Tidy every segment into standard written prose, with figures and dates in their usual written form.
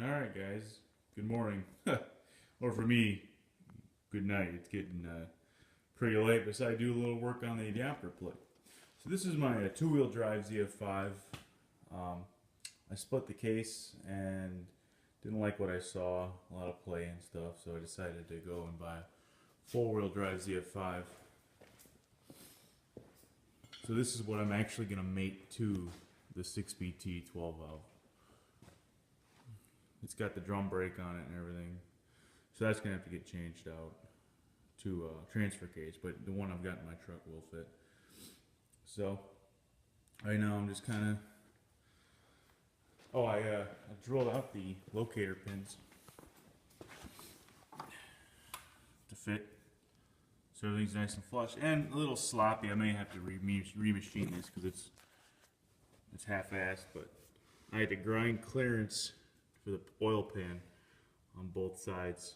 Alright guys, good morning. Or for me, good night. It's getting pretty late, but I do a little work on the adapter plate. So this is my two-wheel drive ZF5. I split the case and didn't like what I saw, a lot of play and stuff, so I decided to go and buy a four-wheel drive ZF5. So this is what I'm actually going to mate to the 6BT 12 valve. It's got the drum brake on it and everything, so that's gonna have to get changed out to a transfer case, but the one I've got in my truck will fit. So right now I'm just kind of I drilled out the locator pins to fit, so everything's nice and flush and a little sloppy. I may have to remachine this because it's half-assed, but I had to grind clearance for the oil pan on both sides.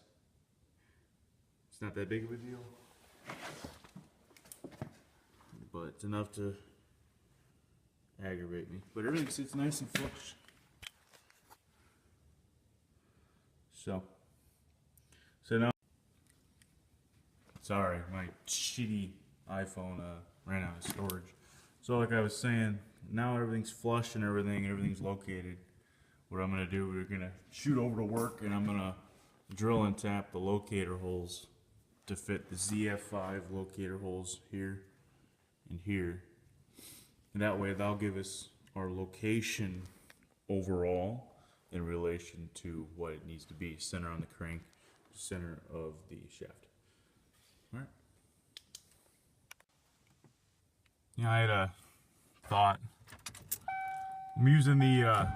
It's not that big of a deal, but it's enough to aggravate me. But everything sits nice and flush. So now, sorry, my shitty iPhone ran out of storage. So like I was saying, now everything's flush and everything's located. What I'm going to do, we're going to shoot over to work and I'm going to drill and tap the locator holes to fit the ZF5 locator holes here and here. And that way that'll give us our location overall in relation to what it needs to be. Center on the crank, center of the shaft. Alright. Yeah, I had a thought. I'm using the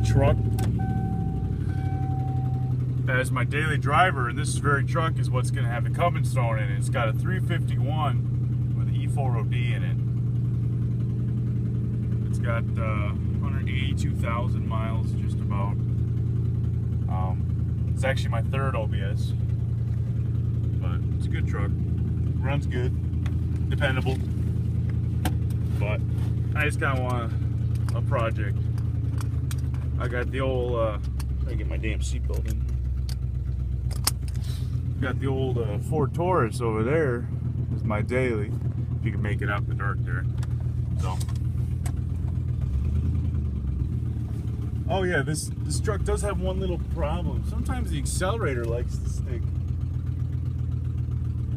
truck as my daily driver, and this very truck is what's going to have the Fummins thrown in it. It's got a 351 with an E4OD in it. It's got 182,000 miles, just about. It's actually my third OBS, but it's a good truck. Runs good, dependable. But I just kind of want a project. I got the old, I get my damn seatbelt in. Got the old Ford Taurus over there as my daily. If you can make it out the dark there. So. Oh yeah, this truck does have one little problem. Sometimes the accelerator likes to stick.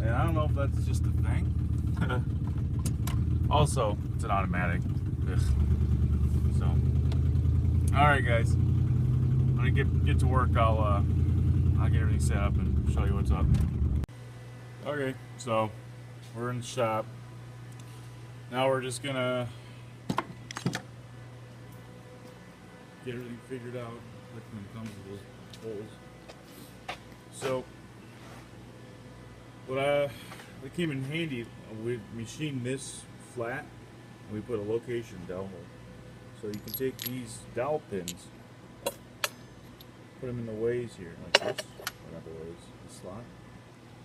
And I don't know if that's just a thing. Also, it's an automatic. Ugh. So. Alright guys, when I get to work, I'll get everything set up and show you what's up. Okay, so we're in the shop. Now we're just gonna get everything figured out, like when it comes to those holes. So, what came in handy, we machined this flat and we put a location dowel hole. So you can take these dowel pins, put them in the ways here, like this, or not the ways, the slot,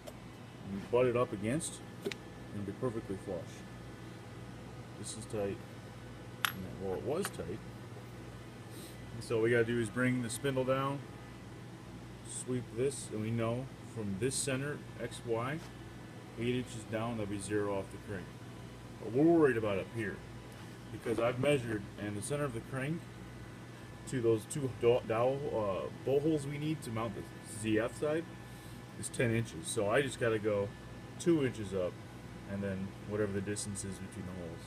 and you butt it up against, and it'll be perfectly flush. This is tight, well it was tight, and so what we gotta do is bring the spindle down, sweep this, and we know from this center, X, Y, 8 inches down, that'll be 0 off the crank. But we're worried about up here, because I've measured, and the center of the crank to those two dowel bowl holes we need to mount the ZF side is 10 inches. So I just got to go 2 inches up, and then whatever the distance is between the holes.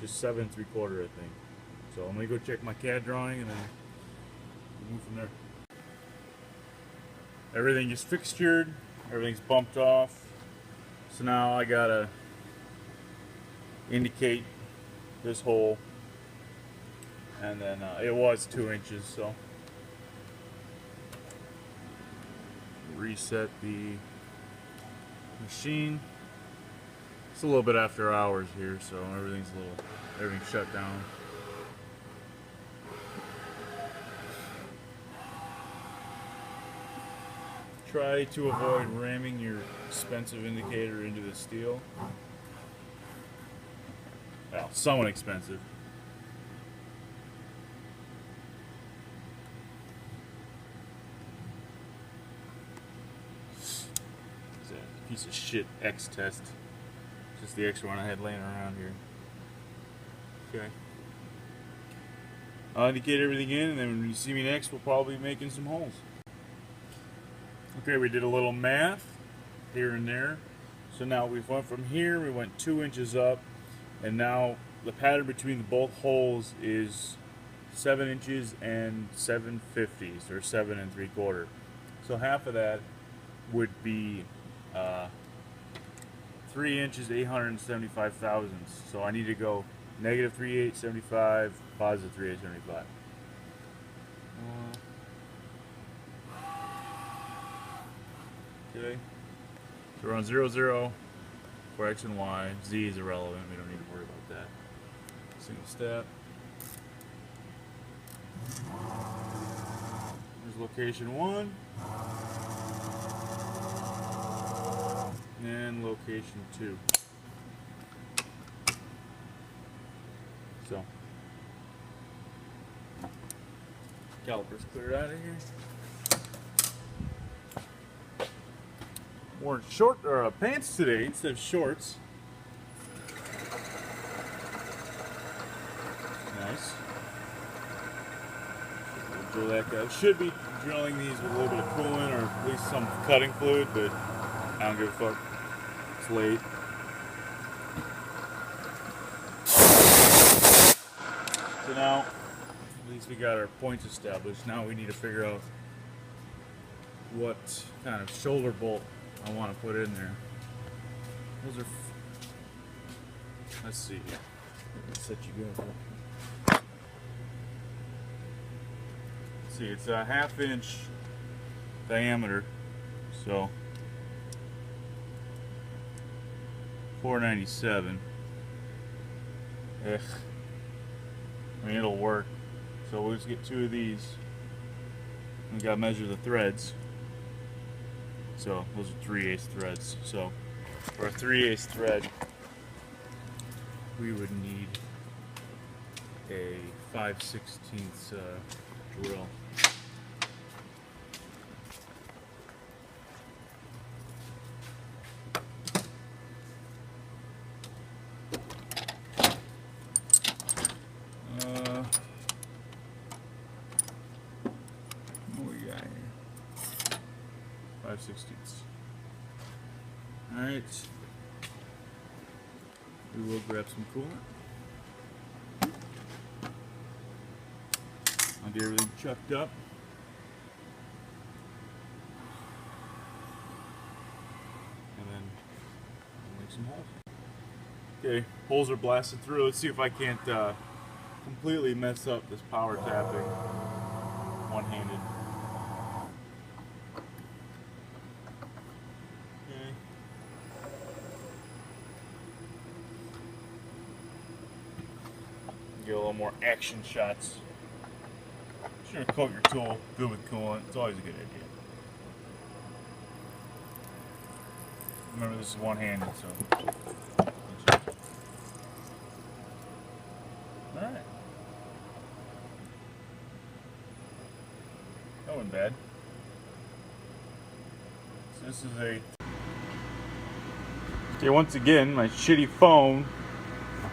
Just 7 3/4, I think. So I'm going to go check my CAD drawing, and then we'll move from there. Everything is fixtured, everything's bumped off. So now I got to indicate this hole, and then it was 2 inches, so reset the machine. It's a little bit after hours here, so everything's shut down. Try to avoid ramming your expensive indicator into the steel. Well, somewhat expensive. piece of shit X test. Just the extra one I had laying around here. Okay. I'll indicate everything in, and then when you see me next, we'll probably be making some holes. Okay, we did a little math here and there. So now we went from here, we went 2 inches up, and now the pattern between the both holes is 7 inches and 7/50, or 7 3/4. So half of that would be 3 inches, 875 thousandths. So I need to go negative 3,875, positive 3,875. Okay. So we're on 0, 0 for X and Y. Z is irrelevant. We don't need to worry about that. Single step. There's location 1. And location 2. So, calipers cleared out of here. Wore short pants today instead of shorts. Nice. Drill that guy. Should be drilling these with a little bit of coolant or at least some cutting fluid, but I don't give a fuck. It's late. So now, at least we got our points established. Now we need to figure out what kind of shoulder bolt I want to put in there. Those are. Let's see. Let's set you good. See, it's a 1/2 inch diameter, so 497. Ugh. I mean, it'll work. So we'll just get 2 of these. We gotta measure the threads. So those are 3/8 threads. So for a 3/8 thread, we would need a 5/16 drill. What we got here? 5/16. All right. We will grab some coolant. I'll get everything chucked up. And then I'll make some holes. Okay, holes are blasted through. Let's see if I can't completely mess up this power tapping one-handed. Okay. Get a little more action shots. Sure, coat your tool good with coolant. It's always a good idea. Remember, this is one-handed, so. All right. That wasn't bad. So this is a. Okay, once again, my shitty phone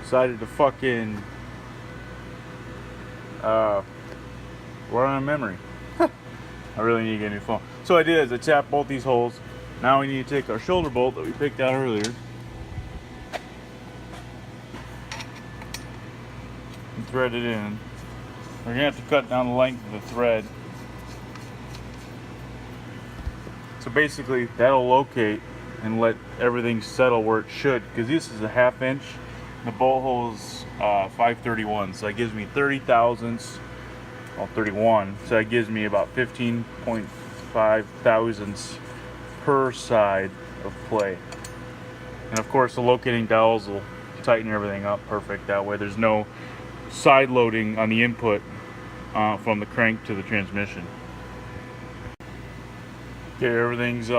decided to fucking run out of memory. I really need to get a new phone. So what I did is I tapped both these holes. Now we need to take our shoulder bolt that we picked out earlier and thread it in. We're gonna have to cut down the length of the thread. So basically that'll locate and let everything settle where it should, because this is a 1/2 inch. The bolt hole is 531, so that gives me 30 thousandths. Well, 31, so that gives me about 15.5 thousandths per side of play. And of course the locating dowels will tighten everything up perfect. That way there's no side loading on the input from the crank to the transmission. Okay, everything's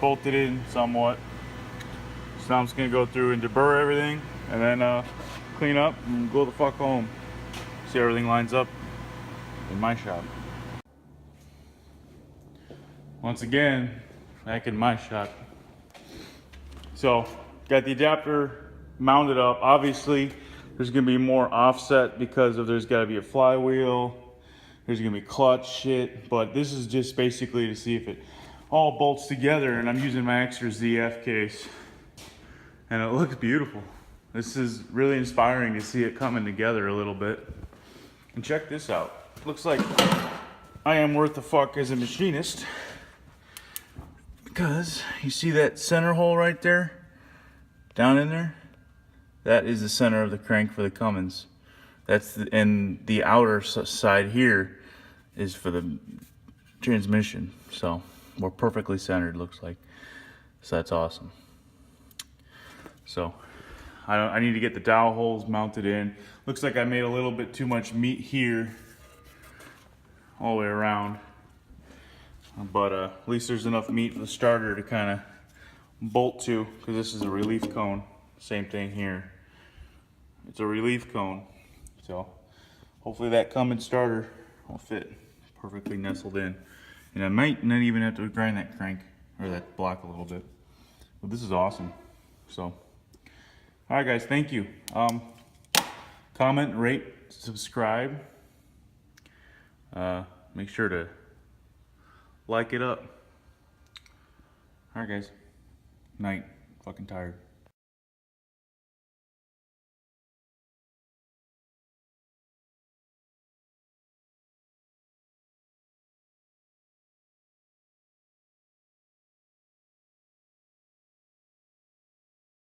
bolted in somewhat. So now I'm just gonna go through and deburr everything and then clean up and go the fuck home. See how everything lines up in my shop. Once again, back in my shop. So, got the adapter mounted up. Obviously, there's gonna be more offset because of there's gotta be a flywheel. There's gonna be clutch shit, but this is just basically to see if it all bolts together, and I'm using my extra ZF case. And it looks beautiful. This is really inspiring to see it coming together a little bit. And check this out. Looks like I am worth the fuck as a machinist. Because you see that center hole right there? Down in there? That is the center of the crank for the Fummins. And the outer side here is for the transmission. So we're perfectly centered, looks like. So that's awesome. So I need to get the dowel holes mounted in. Looks like I made a little bit too much meat here all the way around. But at least there's enough meat for the starter to kind of bolt to, because this is a relief cone. Same thing here. It's a relief cone. So hopefully that Cummins starter will fit perfectly nestled in. And I might not even have to grind that crank or that block a little bit. But this is awesome. So, all right guys, thank you. Comment, rate, subscribe. Make sure to like it up. All right guys, night. Fucking tired.